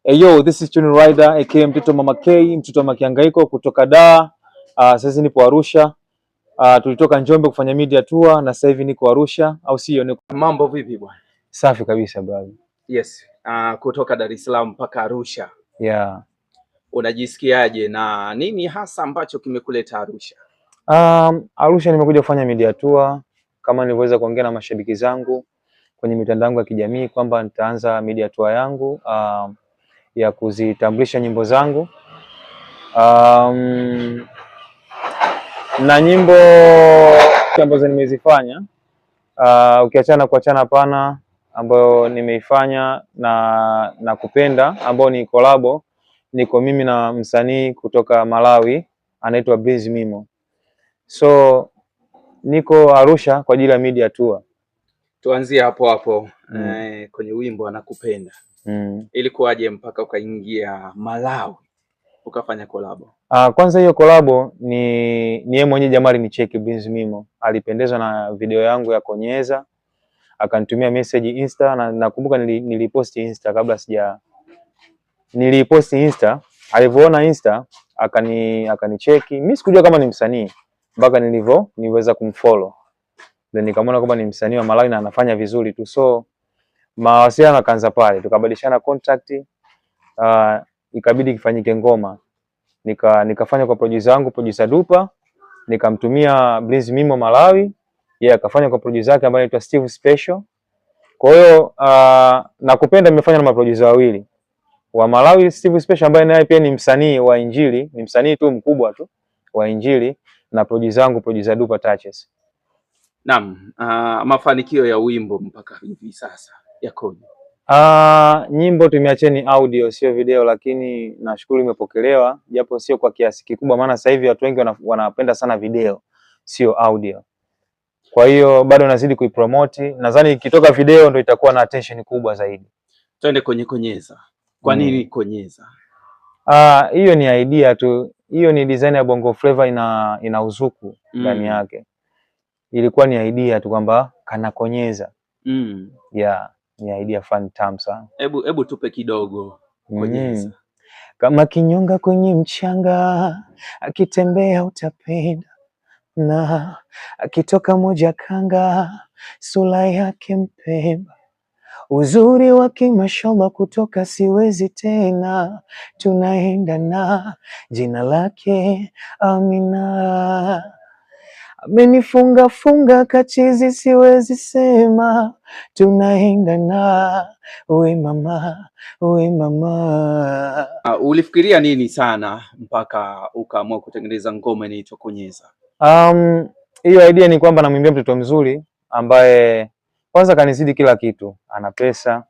Hey yo, this is Junior Rider aka mtoto Mama K, mtoto wa Makihangaiko kutoka Dar. Sasa nipo Arusha. Tulitoka Njombe kufanya media tour na sasa hivi niko Arusha, au sio? Mambo vipi bwana? Safi kabisa brother. Yes. Kutoka Dar es Salaam mpaka Arusha. Yeah. Unajisikiaje na nini hasa ambacho kimekuleta Arusha? Arusha nimekuja kufanya media tour kama nilivyoweza kuongea na mashabiki zangu kwenye mitandao yangu ya kijamii kwamba nitaanza media tour yangu ya kuzitambulisha nyimbo zangu. Na nyimbo ambazo nimezifanya ukiachana kuachana pana ambayo nimeifanya na kupenda ambao ni collab, niko mimi na msanii kutoka Malawi anaitwa Breeze Mimo. So niko Arusha kwa ajili ya media tour. Tuanzie hapo hapo. Kwenye wimbo Anakupenda. Ilikuwaje mpaka ukaingia Malawi ukafanya collab? Kwanza hiyo collab ni yeye mwenyewe jamaa alinicheki Breeze Mimo. Alipendezwa na video yangu ya Konyeza. Akanitumia message Insta na nakumbuka niliposti Insta kabla niliposti Insta. Alivyoona Insta akanicheki. Mimi sikujua kama ni msanii mpaka niweza kumfollow. Then nikamwona kwamba ni msanii wa Malawi na anafanya vizuri tu. So mawasiliano yakaanza pale. Tukabadilishana contact. Ikabidi kifanyike ngoma. Nikafanya kwa producer wangu, producer Dupa, nikamtumia Breeze Mimo Malawi, yeye akafanya kwa producer wake ambaye anaitwa Steve Special. Kwa hiyo Nakupenda nimefanya na maproducer wawili wa Malawi, Steve Special ambaye naye pia ni msanii wa Injili, ni msanii tu mkubwa tu wa Injili, na producer wangu, producer Dupa Touches. Naam, mafanikio ya wimbo mpaka hivi sasa yakoje? Nyimbo tumeacheni audio sio video, lakini nashukuru imepokelewa japo sio kwa kiasi kikubwa, maana sasa hivi watu wengi wanapenda sana video sio audio. Kwa hiyo bado nazidi kuipromote. Nadhani ikitoka video ndio itakuwa na attention kubwa zaidi. Twende kwenye Konyeza. Kwa nini Konyeza? Hiyo ni idea tu. Hiyo ni design ya Bongo Flava ina uzuku ndani yake. Ilikuwa ni idea tu kwamba kana Konyeza. Yeah, ni idea fun tamu sana. Hebu tupe kidogo Konyeza. Kama kinyonga kwenye mchanga, akitembea utapenda, na akitoka moja kanga, sura yake mpemba, uzuri wake mashallah kutoka siwezi tena, tunaenda na jina lake Amina, amenifunga funga kachizi siwezi sema, tunaenda na we mama, we mama. Ulifikiria nini sana mpaka ukaamua kutengeneza ngoma inaitwa Konyeza? Hiyo idea ni kwamba namwimbia mtoto mzuri ambaye kwanza kanizidi kila kitu, ana pesa,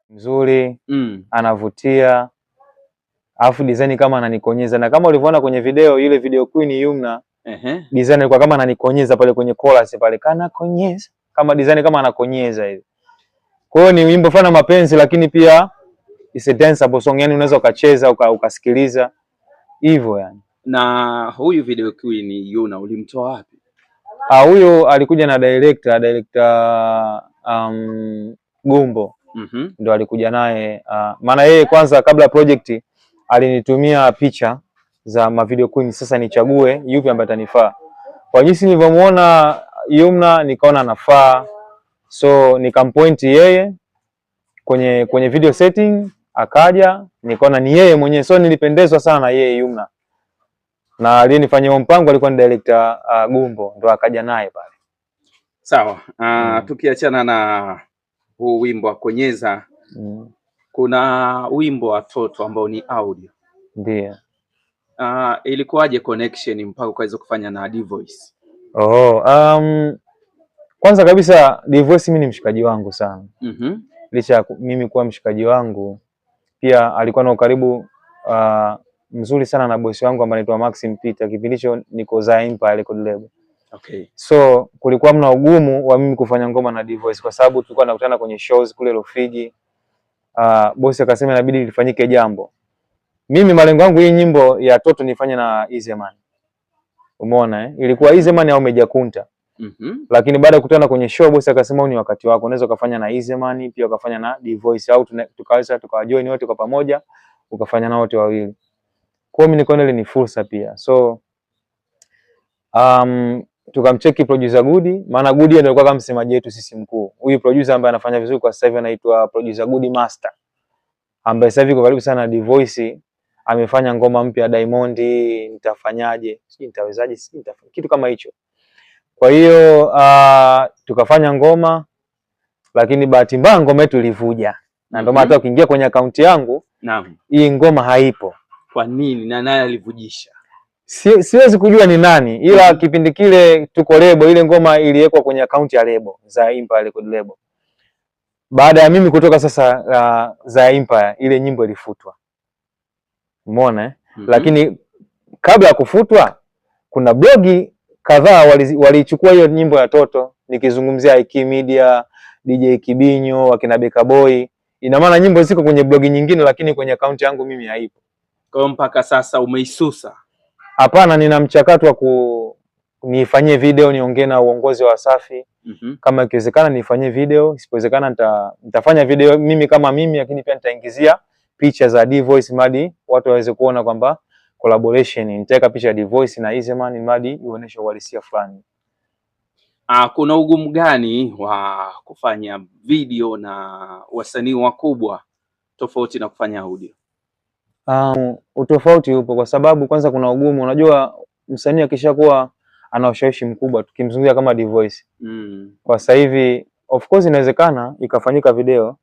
mzuri, anavutia, alafu design kama ananikonyeza, na kama ulivyoona kwenye video, ile video queen Yumna, design ilikuwa kama ananikonyeza pale kwenye chorus pale, kana konyeza, kama design kama anakonyeza hivi. Kwa hiyo ni wimbo fana mapenzi, lakini pia is a danceable song, yani unaweza ukacheza ukasikiliza hivyo yani. Na huyu video queen Yuna ulimtoa wapi? Huyo alikuja na director Gumbo. Ndo alikuja naye, maana yeye kwanza kabla project alinitumia picha za ma video queen, sasa nichague yupi ambaye atanifaa. Kwa jinsi nilivyomuona Yumna nikaona anafaa, so nikampoint yeye kwenye video setting, akaja nikaona ni yeye mwenyewe, so nilipendezwa sana na yeye Yumna. Na aliyenifanyia mpango alikuwa ni director Gumbo, ndo akaja naye pale. Sawa. Tukiachana na huu wimbo wa Konyeza, kuna wimbo wa Toto ambao ni audio. Ndiyo. Ilikuwaje connection mpaka ukaweza kufanya na D-Voice? Kwanza kabisa D-Voice mimi ni mshikaji wangu sana. Licha mimi kuwa mshikaji wangu, pia alikuwa na ukaribu mzuri sana na bosi wangu ambaye anaitwa Maxim Peter, kipindi hicho niko za Empire record label. Okay. So kulikuwa mna ugumu wa mimi kufanya ngoma na D-Voice kwa sababu tulikuwa tunakutana kwenye shows kule Rufiji. Bosi akasema inabidi lifanyike jambo. Mimi malengo yangu hii nyimbo ya Toto nifanye na Easyman. Umeona Ilikuwa Easyman au Meja Kunta. Lakini baada ya kukutana kwenye show boss akasema ni wakati wako, unaweza kufanya na Easyman pia ukafanya na D-Voice au tukaweza tukajoin wote kwa pamoja ukafanya na wote wawili. Kwa hiyo mimi nikaona ile ni fursa pia. So tukamcheki producer Goody, maana Goody ndio alikuwa kama msemaji wetu sisi mkuu. Huyu producer ambaye anafanya vizuri kwa sasa hivi anaitwa producer Goody Master, ambaye sasa hivi kwa karibu sana na D-Voice, amefanya ngoma mpya Diamond, nitafanyaje, sijui nitawezaje, sijui kitu kama hicho. Kwa hiyo tukafanya ngoma, lakini bahati mbaya ngoma yetu ilivuja. Na ndio maana hata ukiingia kwenye akaunti yangu, naam, hii ngoma haipo. Kwa nini na nani alivujisha? Siwezi kujua ni nani, ila kipindi kile tuko lebo, ile ngoma iliwekwa kwenye akaunti ya lebo za Empire Record Label. Baada ya mimi kutoka sasa za Empire, ile nyimbo ilifutwa. Umeona Lakini kabla ya kufutwa kuna blogi kadhaa walichukua hiyo nyimbo ya Toto, nikizungumzia IK Media, DJ Kibinyo, wakina Beka Boy. Ina maana nyimbo ziko kwenye blogi nyingine, lakini kwenye akaunti yangu mimi haipo. Kwa mpaka sasa umeisusa? Hapana, nina mchakato wa nifanyie video, niongee na uongozi wa Wasafi. Kama ikiwezekana nifanyie video, isipowezekana nitafanya video mimi kama mimi, lakini pia nitaingizia picha za D-Voice madi watu waweze kuona kwamba collaboration. Nitaweka picha ya D-Voice na Easyman madi ionyeshe uhalisia fulani. Kuna ugumu gani wa kufanya video na wasanii wakubwa tofauti na kufanya audio? Utofauti upo kwa sababu kwanza kuna ugumu. Unajua msanii akishakuwa ana ushawishi mkubwa, tukimzungumzia kama D-Voice. Kwa sasa hivi of course inawezekana ikafanyika video,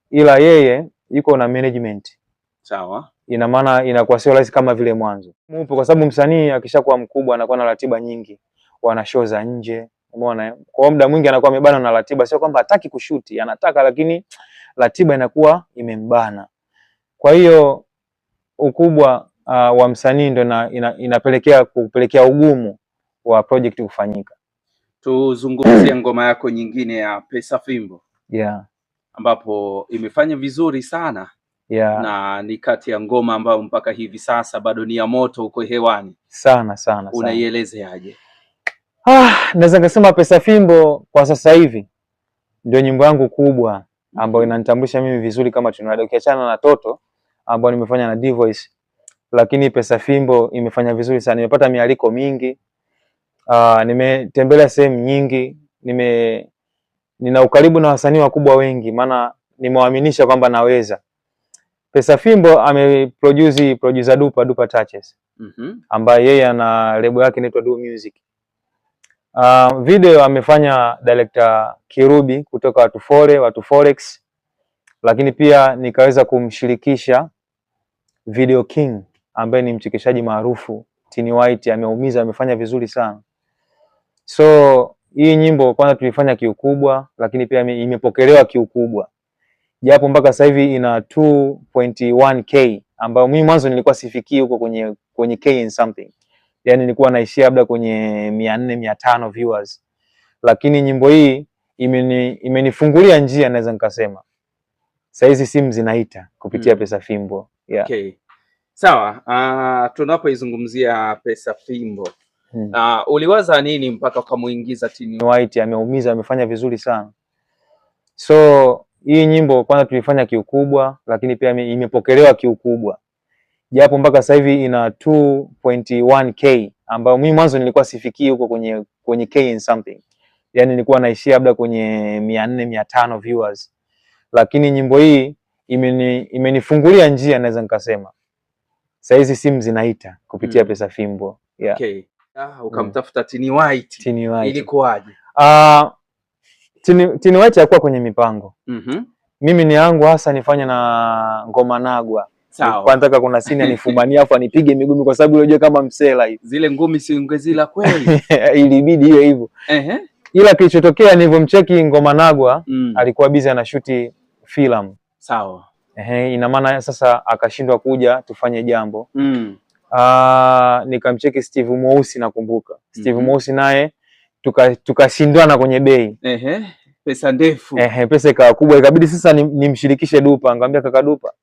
ila yeye yuko na management. Sawa. Ina maana inakuwa sio rahisi kama vile mwanzo. Upo kwa sababu msanii akishakuwa mkubwa anakuwa na ratiba nyingi. Wana show za nje. Umeona? Kwa muda mwingi anakuwa amebana na ratiba, sio kwamba hataki kushuti, anataka, lakini ratiba inakuwa imembana. Kwa hiyo ukubwa wa msanii ndio inapelekea kupelekea ugumu wa project kufanyika. Tuzungumzie ngoma yako nyingine ya Pesa Fimbo. Yeah. Ambapo imefanya vizuri sana. Yeah. Na ni kati ya ngoma ambayo mpaka hivi sasa bado ni ya moto uko hewani. Sana. Unaielezeaje? Naweza kusema Pesa Fimbo kwa sasa hivi ndio nyimbo yangu kubwa ambayo inanitambulisha mimi vizuri kama Tunawada, ukiachana na Toto ambayo nimefanya na D-Voice, lakini Pesa Fimbo imefanya vizuri sana. Nimepata mialiko mingi. Nimetembelea sehemu nyingi, nina ukaribu na wasanii wakubwa wengi, maana nimewaaminisha kwamba naweza. Pesa Fimbo producer Dupa Touches. Ambaye yeye ana lebo yake inaitwa Do Music. Video amefanya director Kirubi kutoka Watu Forex, lakini pia nikaweza kumshirikisha Video King ambaye ni mchekeshaji maarufu, Tini White, ameumiza, amefanya vizuri sana. So hii nyimbo kwanza tulifanya kiukubwa, lakini pia imepokelewa kiukubwa. Japo mpaka sasa hivi ina 2.1k ambayo mimi mwanzo nilikuwa sifikii huko kwenye k and something. Yaani nilikuwa naishia labda kwenye 400-500 viewers. Lakini nyimbo hii imenifungulia njia, naweza nikasema. Sasa hizi simu zinaita kupitia Pesa Fimbo. Yeah. Okay. Sawa, tunapoizungumzia Pesa Fimbo, uliwaza nini mpaka ukamuingiza Tini White? Ameumiza, amefanya vizuri sana. So hii nyimbo kwanza tulifanya kiukubwa, lakini pia imepokelewa kiukubwa. Japo mpaka sasa hivi ina 2.1k ambayo mimi mwanzo nilikuwa sifikii huko kwenye k and something. Yaani nilikuwa naishia labda kwenye 400-500 viewers. Lakini nyimbo hii imenifungulia njia, naweza nikasema. Sasa hizi simu zinaita kupitia Pesa Fimbo. Yeah. Okay. Ukamtafuta Tini White. Ilikuwaje? Tini White hakuwa kwenye mipango. Mimi ni yangu hasa nifanye na Ngoma Nagwa. Sawa. Kwa nataka kuna sini anifumania afu anipige migumi kwa sababu unajua kama msela hivi. Zile ngumi si ungezila kweli. Ilibidi hiyo hivyo. Ila kilichotokea nilivyomcheki Ngoma Nagwa, alikuwa busy anashuti film. Sawa. Ina maana sasa akashindwa kuja tufanye jambo. Nikamcheki Steve Mweusi, nakumbuka. Steve Mweusi naye tukashindwana kwenye bei. Pesa ndefu. Pesa ikawa kubwa, ikabidi sasa nimshirikishe Dupa. Nikamwambia kaka Dupa,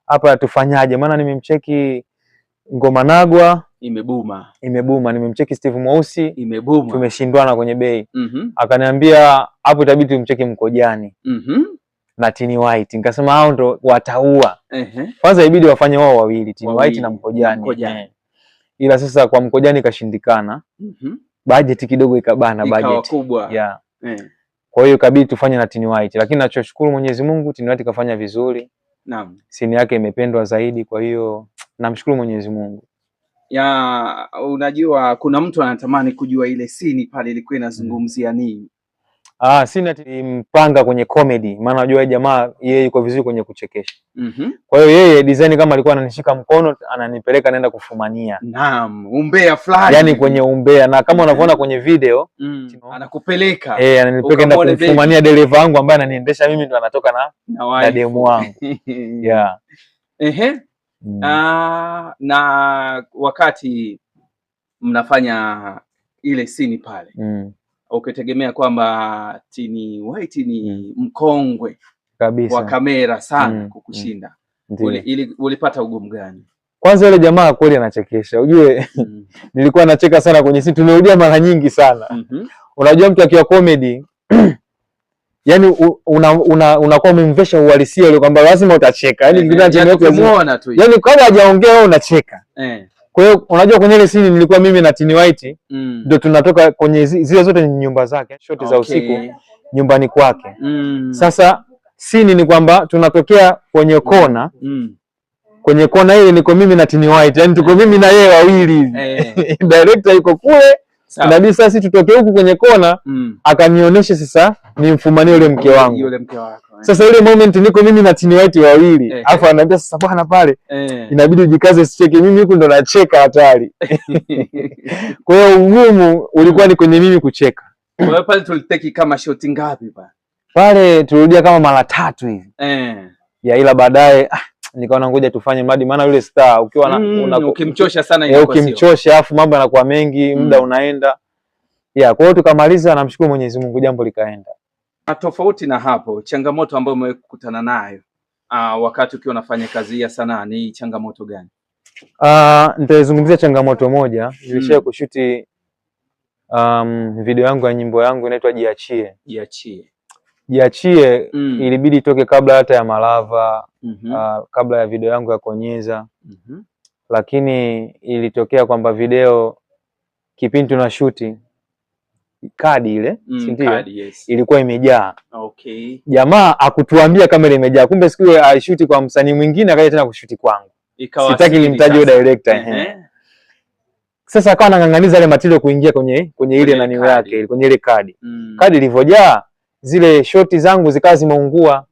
hapa tufanyaje? Maana nimemcheki Ngoma Nagwa imebuma. Nimemcheki Steve Mweusi Imebuma. Tumeshindwana kwenye bei. Akaniambia hapo itabidi tumcheki Mkojani na Tini White. Nikasema hao ndo wataua. Kwanza ibidi wafanye wao wawili, Tini White na Mkojani. Ila sasa kwa Mkojani kashindikana. Budget kidogo ikabana budget. Ikawa kubwa. Yeah. Kwa hiyo kabidi tufanye na Tini White, lakini nachoshukuru Mwenyezi Mungu Tini White kafanya vizuri. Naam. Sini yake imependwa zaidi, kwa hiyo namshukuru Mwenyezi Mungu. Ya, unajua kuna mtu anatamani kujua ile sini pale ilikuwa inazungumzia nini? Sina mpanga kwenye comedy, maana unajua jamaa yeye yuko vizuri kwenye kuchekesha. Kwa hiyo yeye design kama alikuwa ananishika mkono ananipeleka naenda kufumania. Naam, umbea fulani. Yaani kwenye umbea, na kama unavyoona kwenye video anakupeleka. Ananipeleka naenda kufumania dereva wangu ambaye ananiendesha mimi, ndo anatoka na demu wangu. Yeah. Na wakati mnafanya ile sini pale ukitegemea kwamba Tini White ni mkongwe kabisa wa kamera sana kukushinda, ulipata ugumu gani? Kwanza yule jamaa kweli anachekesha, ujue nilikuwa nacheka sana kwenye sini, tumerudia mara nyingi sana. Unajua mtu akiwa comedy yani unakuwa umemvesha uhalisia ile kwamba lazima utacheka. Yani kumuona tu. Yani kama hajaongea wewe unacheka. Kwa hiyo unajua kwenye ile scene nilikuwa mimi na Tini White ndio tunatoka kwenye zile zote ni nyumba zake, shoti za usiku nyumbani kwake. Sasa scene ni kwamba tunatokea kwenye kona. Kwenye kona ile niko mimi na Tini White. Yani tuko mimi na yeye wawili hivi. Director yuko kule. Inabidi sasa tutoke huku kwenye kona akanionyesha sasa nimfumanie yule mke wangu. Yule mke wako. Sasa ile moment niko mimi na Tini White wawili. Alafu ananiambia sasa bwana pale inabidi ujikaze usicheke, mimi huko ndo nacheka hatari. Kwa hiyo ugumu ulikuwa ni kwenye mimi kucheka. Kwa hiyo pale tuliteki kama shoti ngapi pale? Pale tulirudia kama mara 3 hivi. Ya ila baadaye nikaona ngoja tufanye mradi, maana yule star ukiwa ukimchosha sana ile ukimchosha afu mambo yanakuwa mengi, muda unaenda. Kwa hiyo tukamaliza, namshukuru Mwenyezi Mungu, jambo likaenda. Tofauti na hapo, changamoto ambayo umekutana nayo wakati ukiwa unafanya kazi ya sanaa ni changamoto gani? Nitazungumzia changamoto moja. Nilisha kushuti video yangu ya nyimbo yangu inaitwa Jiachie. Ilibidi itoke kabla hata ya Malava, kabla ya video yangu ya Konyeza. Lakini ilitokea kwamba video kipindi tunashuti kadi ile, ndio ilikuwa imejaa. Jamaa akutuambia kamera imejaa, kumbe siku ile aishuti kwa msanii mwingine akaja tena kushuti kwangu. Sitaki nimtaje director. Sasa akawa anang'ang'aniza ile material kuingia kwenye ile nani yake, kwenye ile kadi. Kadi ilivyojaa zile shoti zangu zikawa zimeungua.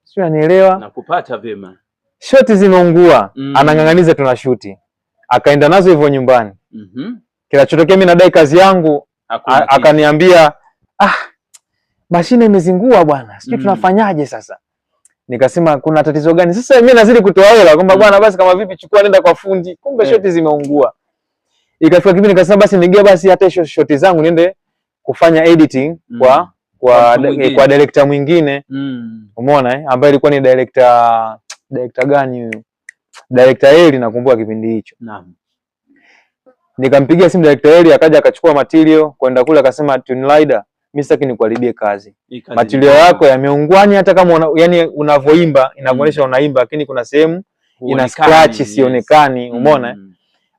Sio, unanielewa? Nakupata vyema. Shoti zimeungua, anang'ang'aniza tunashuti. Akaenda nazo hivyo nyumbani. Kinachotokea mimi nadai kazi yangu, akaniambia mashine imezingua bwana. Sijui tunafanyaje sasa. Nikasema kuna tatizo gani? Sasa mimi nazidi kutoa hela kwamba bwana basi kama vipi chukua nenda kwa fundi. Kumbe shoti zimeungua. Ikafika kipindi nikasema basi nigea basi hata shoti zangu niende kufanya editing kwa director mwingine. Umeona ambaye alikuwa ni director gani huyo? Director Eli, nakumbuka kipindi hicho. Naam. Nikampigia simu director Eli, akaja akachukua material kwenda kule, akasema Tuni Rider, mimi sitaki nikuharibie kazi. Material yako yameungwani, hata kama yani unavoimba inaonyesha unaimba, lakini kuna sehemu ina scratch sionekani. Umeona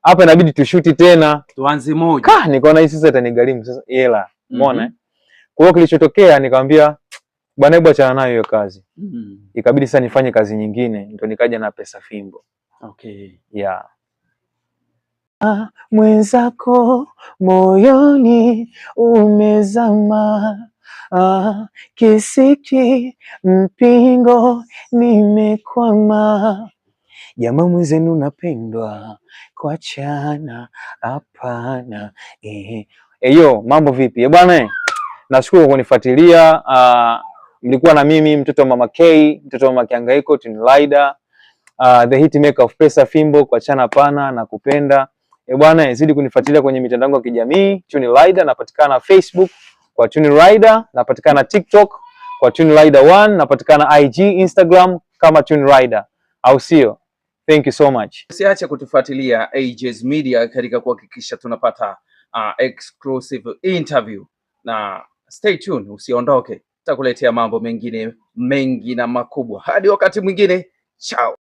hapa inabidi tushuti tena tuanze moja. Nikaona hii sasa itanigharimu sasa hela. Umeona kwa hiyo kilichotokea nikamwambia bwana, hebu achana nayo hiyo kazi. Ikabidi sasa nifanye kazi nyingine, ndio nikaja na Pesa Fimbo. Mwenzako moyoni umezama, kisiki mpingo nimekwama, jamaa mwenzenu napendwa kuachana hapana. Mambo vipi bwana? Nashukuru kwa kunifuatilia. Mlikuwa na mimi mtoto wa Mama K, mtoto wa Mama Kihangaiko, Tuni Rider, the hit maker of Pesa Fimbo, kuachana hapana na kupenda. Bwana, zidi kunifuatilia kwenye mitandao ya kijamii. Tuni Rider napatikana Facebook kwa Tuni Rider, napatikana TikTok kwa Tuni Rider 1, napatikana IG, Instagram kama Tuni Rider, au sio? Thank you so much. Usiache kutufuatilia AJ's Media katika kuhakikisha tunapata exclusive interview, na stay tuned, usiondoke, tutakuletea mambo mengine mengi na makubwa. Hadi wakati mwingine, ciao.